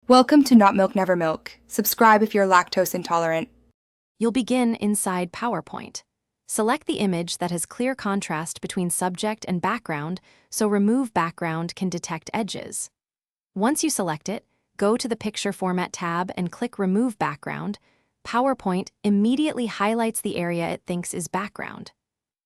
Welcome to Not Milk Never Milk. Subscribe if you're lactose intolerant. You'll begin inside PowerPoint. Select the image that has clear contrast between subject and background, so Remove Background can detect edges. Once you select it, go to the Picture Format tab and click Remove Background. PowerPoint immediately highlights the area it thinks is background.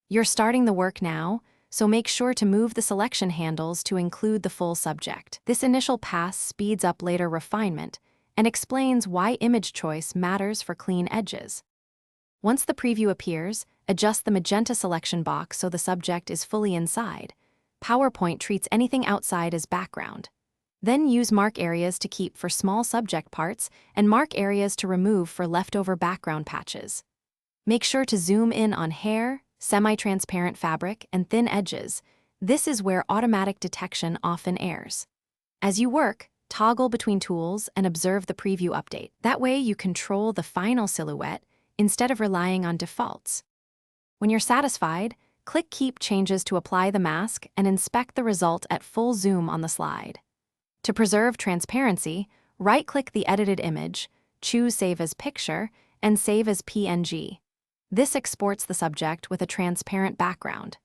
You're starting the work now, so make sure to move the selection handles to include the full subject. This initial pass speeds up later refinement and explains why image choice matters for clean edges. Once the preview appears, adjust the magenta selection box so the subject is fully inside. PowerPoint treats anything outside as background. Then use mark areas to keep for small subject parts and mark areas to remove for leftover background patches. Make sure to zoom in on hair, semi-transparent fabric, and thin edges. This is where automatic detection often errs. As you work, toggle between tools and observe the preview update. That way you control the final silhouette instead of relying on defaults. When you're satisfied, click Keep Changes to apply the mask and inspect the result at full zoom on the slide. To preserve transparency, right-click the edited image, choose Save as Picture, and Save as PNG. This exports the subject with a transparent background.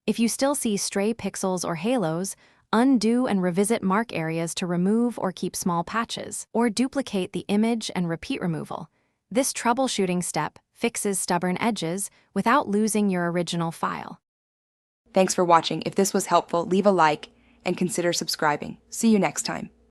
If you still see stray pixels or halos, undo and revisit mark areas to remove or keep small patches, or duplicate the image and repeat removal. This troubleshooting step fixes stubborn edges without losing your original file. Thanks for watching. If this was helpful, leave a like and consider subscribing. See you next time.